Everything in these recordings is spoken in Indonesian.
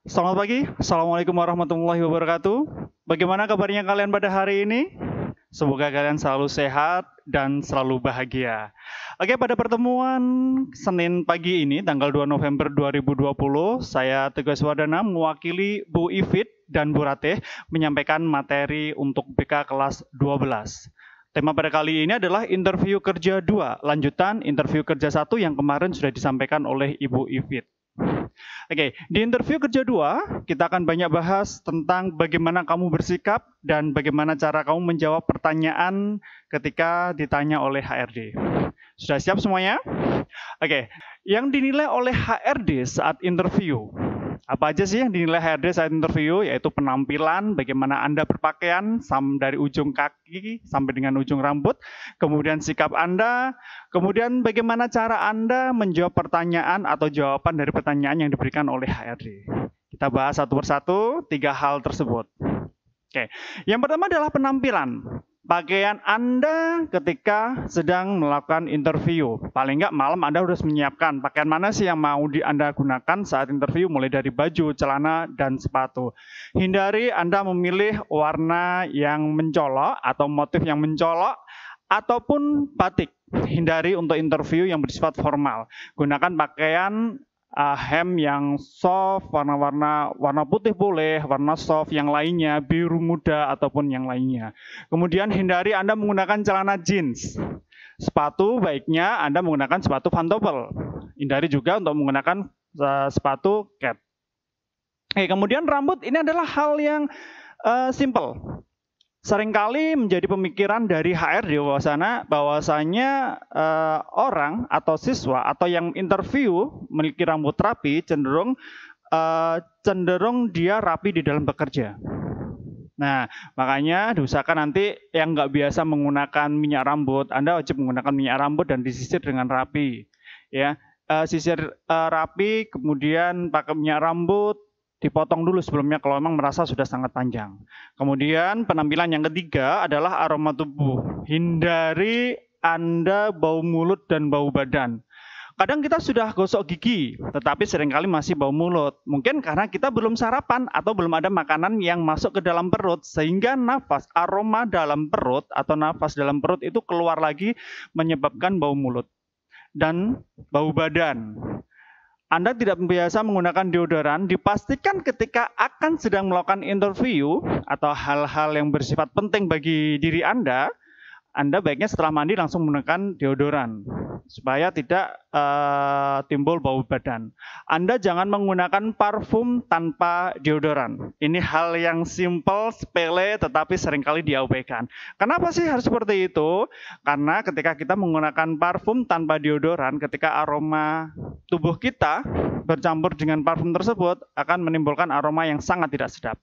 Selamat pagi, Assalamualaikum warahmatullahi wabarakatuh. Bagaimana kabarnya kalian pada hari ini? Semoga kalian selalu sehat dan selalu bahagia. Oke, pada pertemuan Senin pagi ini, tanggal 2 November 2020, saya Teguh Swadana mewakili Bu Ivit dan Bu Ratih menyampaikan materi untuk BK kelas 12. Tema pada kali ini adalah interview kerja 2, lanjutan interview kerja 1 yang kemarin sudah disampaikan oleh Ibu Ivit. Oke, di interview kerja 2, kita akan banyak bahas tentang bagaimana kamu bersikap dan bagaimana cara kamu menjawab pertanyaan ketika ditanya oleh HRD. Sudah siap semuanya? Oke, yang dinilai oleh HRD saat interview. Apa aja sih yang dinilai HRD saat interview? Yaitu penampilan, bagaimana Anda berpakaian dari ujung kaki sampai dengan ujung rambut, kemudian sikap Anda, kemudian bagaimana cara Anda menjawab pertanyaan atau jawaban dari pertanyaan yang diberikan oleh HRD. Kita bahas satu persatu 3 hal tersebut. Oke, yang pertama adalah penampilan. Pakaian Anda ketika sedang melakukan interview. Paling nggak malam Anda harus menyiapkan pakaian mana sih yang mau Anda gunakan saat interview, mulai dari baju, celana, dan sepatu. Hindari Anda memilih warna yang mencolok atau motif yang mencolok, ataupun batik. Hindari untuk interview yang bersifat formal. Gunakan pakaian hem yang soft, warna putih boleh, warna soft yang lainnya, biru muda ataupun yang lainnya. Kemudian hindari Anda menggunakan celana jeans. Sepatu baiknya Anda menggunakan sepatu pantofel. Hindari juga untuk menggunakan sepatu cat. Kemudian rambut ini adalah hal yang simple. Seringkali menjadi pemikiran dari HRD bahwasanya orang atau siswa atau yang interview memiliki rambut rapi cenderung dia rapi di dalam bekerja. Nah, makanya diusahakan nanti yang nggak biasa menggunakan minyak rambut, Anda wajib menggunakan minyak rambut dan disisir dengan rapi. Ya, sisir rapi, kemudian pakai minyak rambut, dipotong dulu sebelumnya kalau memang merasa sudah sangat panjang. Kemudian penampilan yang ketiga adalah aroma tubuh. Hindari Anda bau mulut dan bau badan. Kadang kita sudah gosok gigi, tetapi seringkali masih bau mulut. Mungkin karena kita belum sarapan atau belum ada makanan yang masuk ke dalam perut, sehingga aroma dalam perut atau nafas dalam perut itu keluar lagi menyebabkan bau mulut dan bau badan. Anda tidak biasa menggunakan deodoran, dipastikan ketika akan sedang melakukan interview atau hal-hal yang bersifat penting bagi diri Anda baiknya setelah mandi langsung menggunakan deodoran supaya tidak timbul bau badan. Anda jangan menggunakan parfum tanpa deodoran. Ini hal yang simple, sepele, tetapi seringkali diabaikan. Kenapa sih harus seperti itu? Karena ketika kita menggunakan parfum tanpa deodoran, ketika aroma tubuh kita bercampur dengan parfum tersebut akan menimbulkan aroma yang sangat tidak sedap.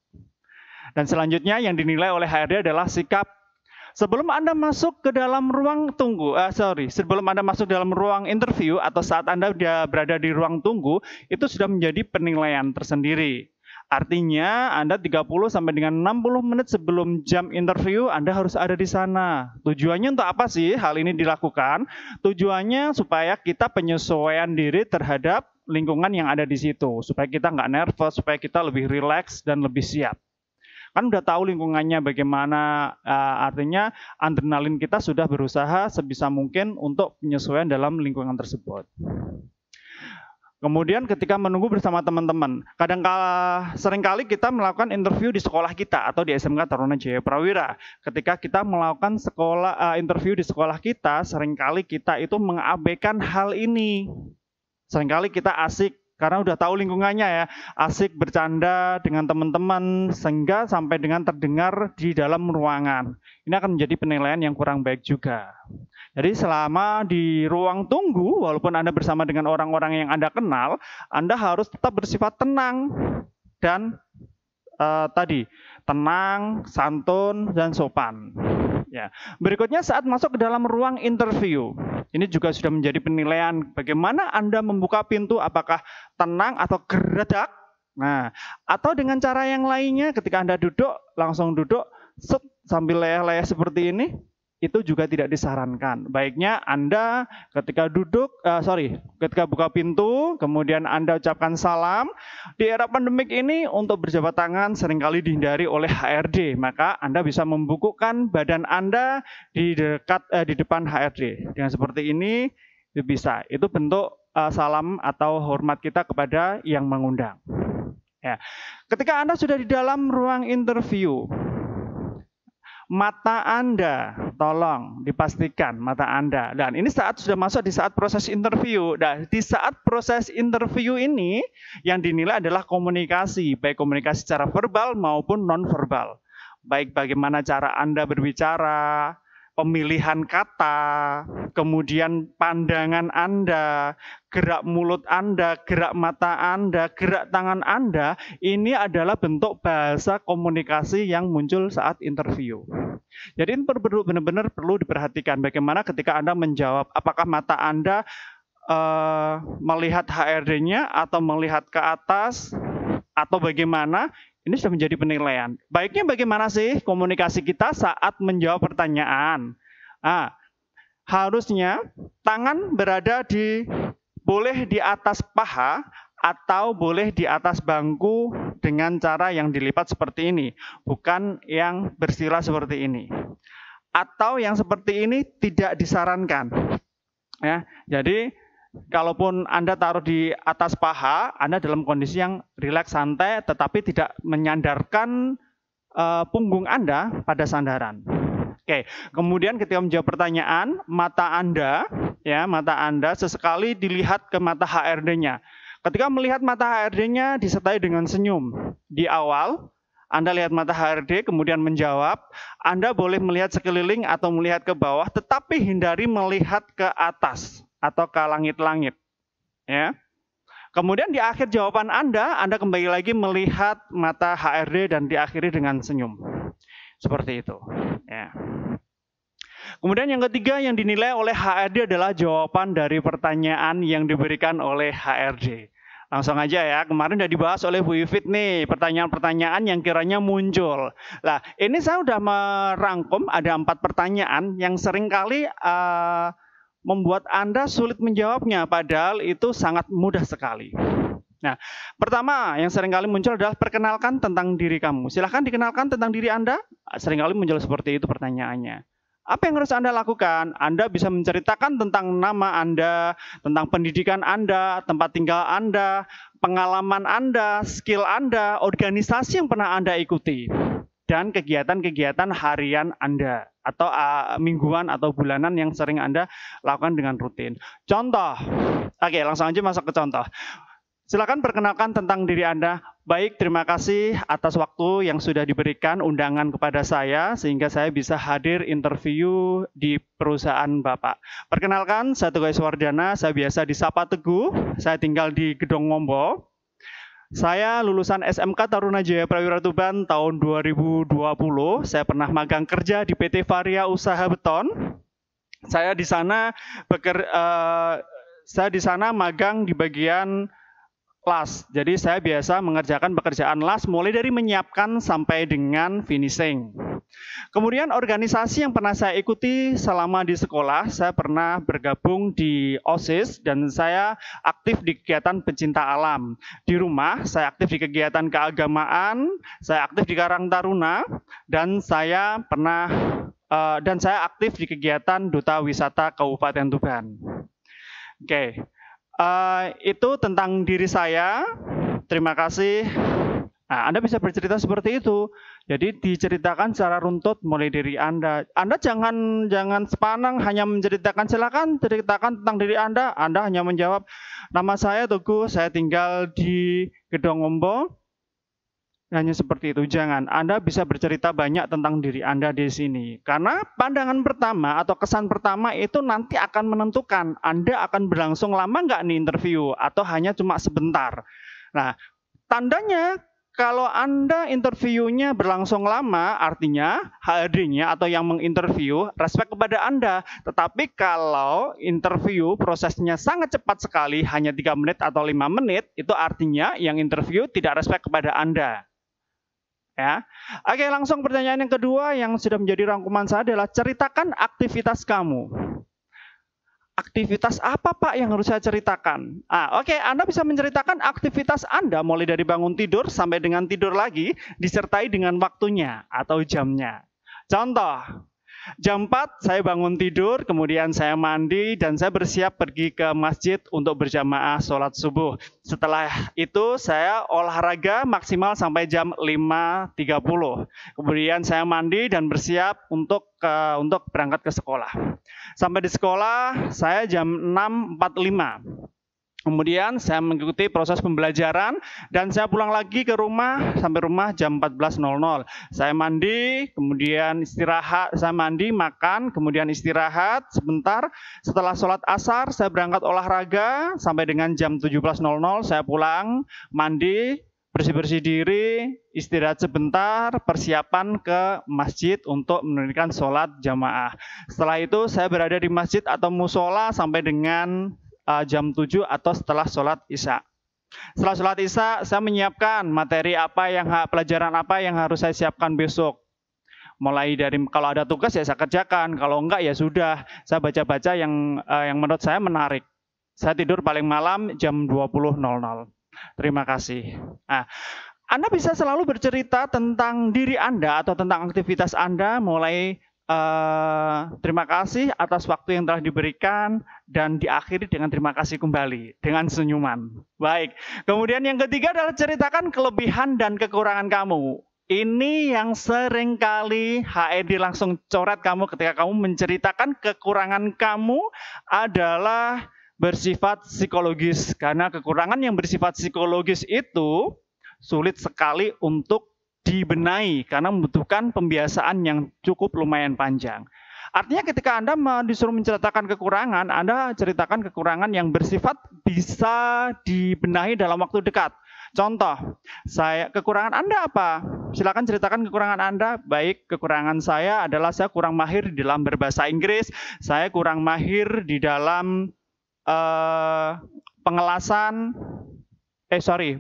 Dan selanjutnya yang dinilai oleh HRD adalah sikap. Sebelum Anda masuk ke dalam ruang sebelum Anda masuk dalam ruang interview atau saat Anda berada di ruang tunggu, itu sudah menjadi penilaian tersendiri. Artinya Anda 30 sampai dengan 60 menit sebelum jam interview Anda harus ada di sana. Tujuannya untuk apa sih hal ini dilakukan? Tujuannya supaya kita penyesuaian diri terhadap lingkungan yang ada di situ, supaya kita nggak nervous, supaya kita lebih rileks dan lebih siap. Kan udah tahu lingkungannya bagaimana, artinya adrenalin kita sudah berusaha sebisa mungkin untuk penyesuaian dalam lingkungan tersebut. Kemudian ketika menunggu bersama teman-teman, seringkali kita melakukan interview di sekolah kita atau di SMK Taruna Jaya Prawira. Ketika kita melakukan interview di sekolah kita, seringkali kita itu mengabaikan hal ini. Seringkali kita asik karena udah tahu lingkungannya ya, asik bercanda dengan teman-teman sehingga sampai dengan terdengar di dalam ruangan. Ini akan menjadi penilaian yang kurang baik juga. Jadi selama di ruang tunggu, walaupun Anda bersama dengan orang-orang yang Anda kenal, Anda harus tetap bersifat tenang dan tenang, santun, dan sopan. Ya. Berikutnya saat masuk ke dalam ruang interview. Ini juga sudah menjadi penilaian bagaimana Anda membuka pintu, apakah tenang atau geredak. Nah, atau dengan cara yang lainnya ketika Anda duduk, langsung duduk sambil leyeh-leyeh seperti ini. itu juga tidak disarankan. Baiknya Anda ketika ketika buka pintu, kemudian Anda ucapkan salam. Di era pandemik ini untuk berjabat tangan seringkali dihindari oleh HRD, maka Anda bisa membukukan badan Anda di depan HRD. Dengan seperti ini itu bisa. Itu bentuk salam atau hormat kita kepada yang mengundang. Ya. Ketika Anda sudah di dalam ruang interview, mata Anda, tolong dipastikan mata Anda. Dan ini sudah masuk di saat proses interview. Dan di saat proses interview ini, yang dinilai adalah komunikasi, baik komunikasi secara verbal maupun non-verbal. Baik bagaimana cara Anda berbicara, pemilihan kata, kemudian pandangan Anda, gerak mulut Anda, gerak mata Anda, gerak tangan Anda, ini adalah bentuk bahasa komunikasi yang muncul saat interview. Jadi ini benar-benar perlu diperhatikan bagaimana ketika Anda menjawab, apakah mata Anda melihat HRD-nya atau melihat ke atas, atau bagaimana. Ini sudah menjadi penilaian. Baiknya bagaimana sih komunikasi kita saat menjawab pertanyaan? Harusnya tangan boleh di atas paha atau boleh di atas bangku dengan cara yang dilipat seperti ini, bukan yang bersila seperti ini. Atau yang seperti ini tidak disarankan. Ya, jadi kalaupun Anda taruh di atas paha, Anda dalam kondisi yang rileks, santai, tetapi tidak menyandarkan punggung Anda pada sandaran. Oke, kemudian ketika menjawab pertanyaan, mata Anda sesekali dilihat ke mata HRD-nya. Ketika melihat mata HRD-nya disertai dengan senyum. Di awal, Anda lihat mata HRD, kemudian menjawab. Anda boleh melihat sekeliling atau melihat ke bawah, tetapi hindari melihat ke atas atau ke langit-langit. Ya. Kemudian di akhir jawaban Anda kembali lagi melihat mata HRD dan diakhiri dengan senyum. Seperti itu. Ya. Kemudian yang ketiga yang dinilai oleh HRD adalah jawaban dari pertanyaan yang diberikan oleh HRD. Langsung aja ya, kemarin sudah dibahas oleh Bu Yufit nih, pertanyaan-pertanyaan yang kiranya muncul. Nah, ini saya sudah merangkum, ada 4 pertanyaan yang seringkali membuat Anda sulit menjawabnya, padahal itu sangat mudah sekali. Nah, pertama yang seringkali muncul adalah perkenalkan tentang diri kamu. Silahkan dikenalkan tentang diri Anda. Seringkali muncul seperti itu pertanyaannya. Apa yang harus Anda lakukan? Anda bisa menceritakan tentang nama Anda, tentang pendidikan Anda, tempat tinggal Anda, pengalaman Anda, skill Anda, organisasi yang pernah Anda ikuti, dan kegiatan-kegiatan harian Anda, atau mingguan atau bulanan yang sering Anda lakukan dengan rutin. Contoh, oke langsung aja masuk ke contoh. Silakan perkenalkan tentang diri Anda. Baik, terima kasih atas waktu yang sudah diberikan undangan kepada saya sehingga saya bisa hadir interview di perusahaan Bapak. Perkenalkan, saya Teguh Iswardana, saya biasa disapa Teguh, saya tinggal di Gedong Ngombo. Saya lulusan SMK Taruna Jaya Prawira Tuban tahun 2020. Saya pernah magang kerja di PT Varia Usaha Beton. Saya di sana magang di bagian las. Jadi saya biasa mengerjakan pekerjaan las mulai dari menyiapkan sampai dengan finishing. Kemudian organisasi yang pernah saya ikuti selama di sekolah, saya pernah bergabung di OSIS dan saya aktif di kegiatan pencinta alam. Di rumah, saya aktif di kegiatan keagamaan, saya aktif di Karang Taruna, dan saya aktif di kegiatan Duta Wisata Kabupaten Tuban. Oke. Itu tentang diri saya. Terima kasih. Nah, Anda bisa bercerita seperti itu. Jadi diceritakan secara runtut mulai dari Anda. Anda jangan sepanang hanya menceritakan. Silakan ceritakan tentang diri Anda. Anda hanya menjawab, nama saya Teguh, saya tinggal di Gedong Ngombo. Hanya seperti itu, jangan. Anda bisa bercerita banyak tentang diri Anda di sini. Karena pandangan pertama atau kesan pertama itu nanti akan menentukan Anda akan berlangsung lama nggak nih interview atau hanya cuma sebentar. Nah, tandanya kalau Anda interviewnya berlangsung lama, artinya HRD-nya atau yang menginterview respect kepada Anda. Tetapi kalau interview prosesnya sangat cepat sekali, hanya 3 menit atau 5 menit, itu artinya yang interview tidak respect kepada Anda. Ya. Oke, langsung pertanyaan yang kedua yang sudah menjadi rangkuman saya adalah ceritakan aktivitas kamu. Aktivitas apa Pak yang harus saya ceritakan? Oke, Anda bisa menceritakan aktivitas Anda mulai dari bangun tidur sampai dengan tidur lagi, disertai dengan waktunya atau jamnya. Contoh, jam 4 saya bangun tidur, kemudian saya mandi dan saya bersiap pergi ke masjid untuk berjamaah sholat subuh. Setelah itu saya olahraga maksimal sampai jam 5.30. Kemudian saya mandi dan bersiap untuk berangkat ke sekolah. Sampai di sekolah saya jam 6.45. Kemudian saya mengikuti proses pembelajaran dan saya pulang lagi ke rumah sampai rumah jam 14.00. Saya mandi, kemudian istirahat, saya mandi, makan, kemudian istirahat sebentar. Setelah sholat asar saya berangkat olahraga sampai dengan jam 17.00 saya pulang, mandi, bersih-bersih diri, istirahat sebentar, persiapan ke masjid untuk menunaikan sholat jamaah. Setelah itu saya berada di masjid atau musola sampai dengan jam 7 atau setelah sholat isya. Setelah sholat isya, saya menyiapkan materi pelajaran apa yang harus saya siapkan besok. Mulai dari kalau ada tugas ya saya kerjakan, kalau enggak ya sudah, saya baca-baca yang menurut saya menarik. Saya tidur paling malam jam 20.00. Terima kasih. Anda bisa selalu bercerita tentang diri Anda atau tentang aktivitas Anda mulai terima kasih atas waktu yang telah diberikan dan diakhiri dengan terima kasih kembali dengan senyuman. Baik. Kemudian yang ketiga adalah ceritakan kelebihan dan kekurangan kamu. Ini yang sering kali HRD langsung coret kamu ketika kamu menceritakan kekurangan kamu adalah bersifat psikologis. Karena kekurangan yang bersifat psikologis itu sulit sekali untuk dibenahi karena membutuhkan pembiasaan yang cukup lumayan panjang. Artinya ketika Anda disuruh menceritakan kekurangan, Anda ceritakan kekurangan yang bersifat bisa dibenahi dalam waktu dekat. Contoh, kekurangan Anda apa? Silakan ceritakan kekurangan Anda. Baik, kekurangan saya adalah saya kurang mahir di dalam berbahasa Inggris, saya kurang mahir di dalam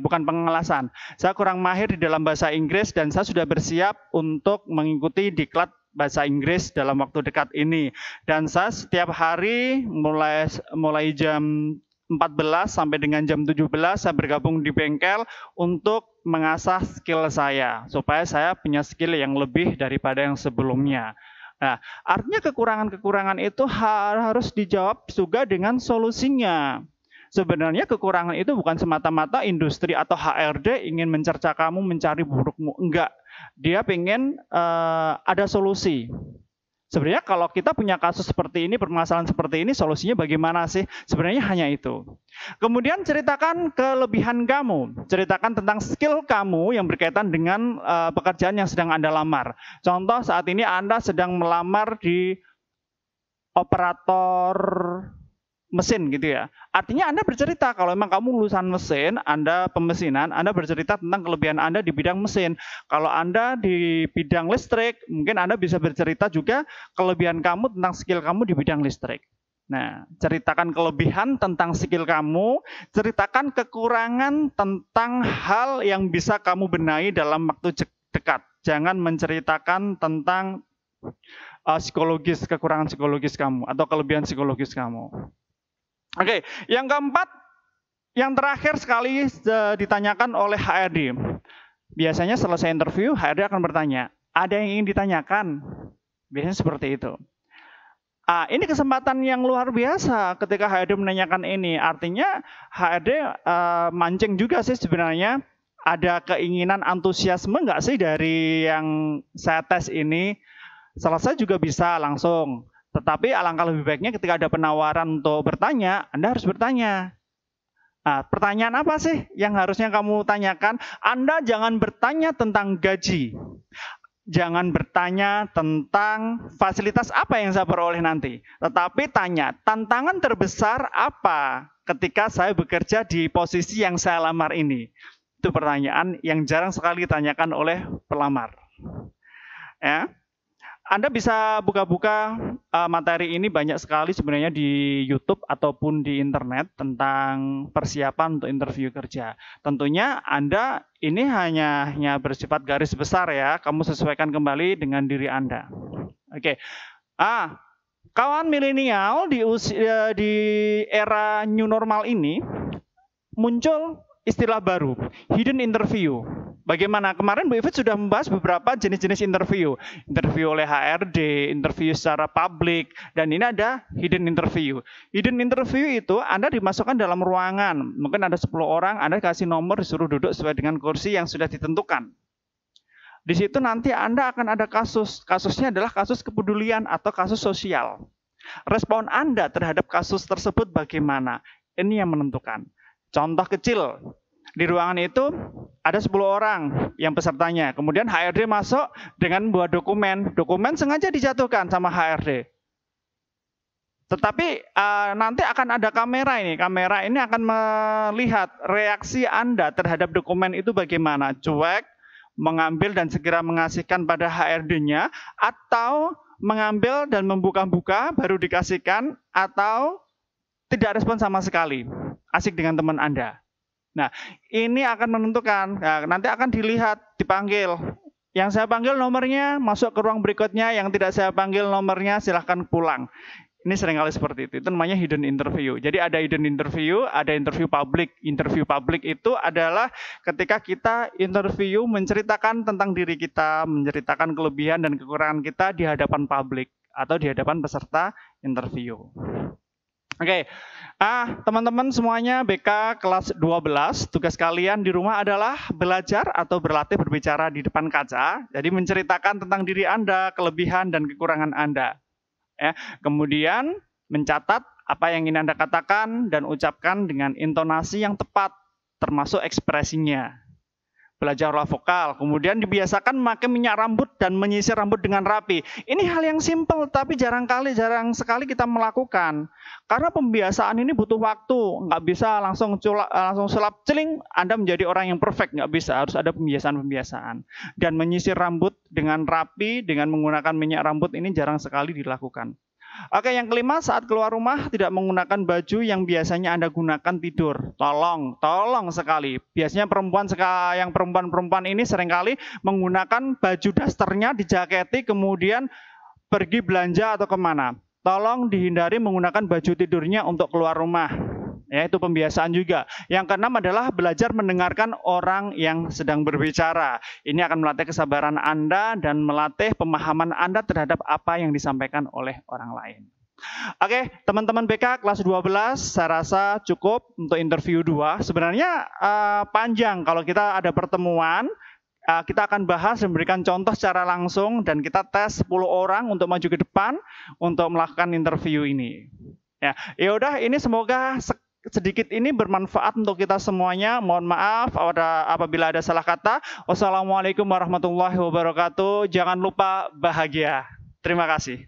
bukan pengelasan. Saya kurang mahir di dalam bahasa Inggris dan saya sudah bersiap untuk mengikuti diklat bahasa Inggris dalam waktu dekat ini. Dan saya setiap hari mulai jam 14 sampai dengan jam 17 saya bergabung di bengkel untuk mengasah skill saya supaya saya punya skill yang lebih daripada yang sebelumnya. Nah, artinya kekurangan-kekurangan itu harus dijawab juga dengan solusinya. Sebenarnya kekurangan itu bukan semata-mata industri atau HRD ingin mencerca kamu, mencari burukmu. Enggak. Dia pengen ada solusi. Sebenarnya kalau kita punya kasus seperti ini, permasalahan seperti ini, solusinya bagaimana sih? Sebenarnya hanya itu. Kemudian ceritakan kelebihan kamu. Ceritakan tentang skill kamu yang berkaitan dengan pekerjaan yang sedang Anda lamar. Contoh saat ini Anda sedang melamar di operator mesin gitu ya. Artinya Anda bercerita kalau memang kamu lulusan mesin, Anda pemesinan, Anda bercerita tentang kelebihan Anda di bidang mesin. Kalau Anda di bidang listrik, mungkin Anda bisa bercerita juga kelebihan kamu tentang skill kamu di bidang listrik. Nah, ceritakan kelebihan tentang skill kamu, ceritakan kekurangan tentang hal yang bisa kamu benahi dalam waktu dekat. Jangan menceritakan tentang kekurangan psikologis kamu atau kelebihan psikologis kamu. Oke, yang keempat, yang terakhir sekali ditanyakan oleh HRD. Biasanya selesai interview, HRD akan bertanya, ada yang ingin ditanyakan? Biasanya seperti itu. Ini kesempatan yang luar biasa ketika HRD menanyakan ini. Artinya HRD mancing juga sih sebenarnya. Ada keinginan antusiasme nggak sih dari yang saya tes ini? Selesai juga bisa langsung. Tetapi alangkah lebih baiknya ketika ada penawaran untuk bertanya, Anda harus bertanya. Pertanyaan apa sih yang harusnya kamu tanyakan? Anda jangan bertanya tentang gaji. Jangan bertanya tentang fasilitas apa yang saya peroleh nanti. Tetapi tanya, tantangan terbesar apa ketika saya bekerja di posisi yang saya lamar ini? Itu pertanyaan yang jarang sekali ditanyakan oleh pelamar. Ya. Anda bisa buka-buka materi ini banyak sekali sebenarnya di YouTube ataupun di internet tentang persiapan untuk interview kerja. Tentunya Anda ini hanya bersifat garis besar ya, kamu sesuaikan kembali dengan diri Anda. Oke. Kawan milenial di era new normal ini muncul istilah baru, hidden interview. Bagaimana? Kemarin Bu Ivit sudah membahas beberapa jenis-jenis interview. Interview oleh HRD, interview secara publik, dan ini ada hidden interview. Hidden interview itu Anda dimasukkan dalam ruangan. Mungkin ada 10 orang, Anda kasih nomor, disuruh duduk sesuai dengan kursi yang sudah ditentukan. Di situ nanti Anda akan ada kasus. Kasusnya adalah kasus kepedulian atau kasus sosial. Respon Anda terhadap kasus tersebut bagaimana? Ini yang menentukan. Contoh kecil, di ruangan itu ada 10 orang yang pesertanya. Kemudian HRD masuk dengan membawa dokumen. Dokumen sengaja dijatuhkan sama HRD. Tetapi nanti akan ada kamera ini. Kamera ini akan melihat reaksi Anda terhadap dokumen itu bagaimana. Cuek, mengambil dan segera mengasihkan pada HRD-nya, atau mengambil dan membuka-buka baru dikasihkan, atau tidak respon sama sekali. Asik dengan teman Anda. Nah, ini akan menentukan. Nah, nanti akan dilihat, dipanggil. Yang saya panggil nomornya, masuk ke ruang berikutnya. Yang tidak saya panggil nomornya, silahkan pulang. Ini seringkali seperti itu. Itu namanya hidden interview. Jadi ada hidden interview, ada interview publik. Interview publik itu adalah ketika kita interview menceritakan tentang diri kita, menceritakan kelebihan dan kekurangan kita di hadapan publik atau di hadapan peserta interview. Oke, teman-teman semuanya BK kelas 12, tugas kalian di rumah adalah belajar atau berlatih berbicara di depan kaca. Jadi menceritakan tentang diri Anda, kelebihan dan kekurangan Anda. Ya, kemudian mencatat apa yang ingin Anda katakan dan ucapkan dengan intonasi yang tepat, termasuk ekspresinya. Belajarlah vokal, kemudian dibiasakan memakai minyak rambut dan menyisir rambut dengan rapi. Ini hal yang simpel, tapi jarang sekali kita melakukan. Karena pembiasaan ini butuh waktu, nggak bisa langsung sulap celing, Anda menjadi orang yang perfect, nggak bisa, harus ada pembiasaan. Dan menyisir rambut dengan rapi, dengan menggunakan minyak rambut ini jarang sekali dilakukan. Oke, yang kelima, saat keluar rumah tidak menggunakan baju yang biasanya Anda gunakan tidur. Tolong sekali. Biasanya perempuan ini seringkali menggunakan baju dasternya dijaketi kemudian pergi belanja atau kemana. Tolong dihindari menggunakan baju tidurnya untuk keluar rumah. Ya, itu pembiasaan juga. Yang keenam adalah belajar mendengarkan orang yang sedang berbicara. Ini akan melatih kesabaran Anda dan melatih pemahaman Anda terhadap apa yang disampaikan oleh orang lain. Oke, teman-teman BK kelas 12, saya rasa cukup untuk interview 2. Sebenarnya panjang kalau kita ada pertemuan. Kita akan bahas dan memberikan contoh secara langsung dan kita tes 10 orang untuk maju ke depan untuk melakukan interview ini. Ya udah, ini semoga sedikit ini bermanfaat untuk kita semuanya. Mohon maaf apabila ada salah kata. Wassalamualaikum warahmatullahi wabarakatuh. Jangan lupa bahagia. Terima kasih.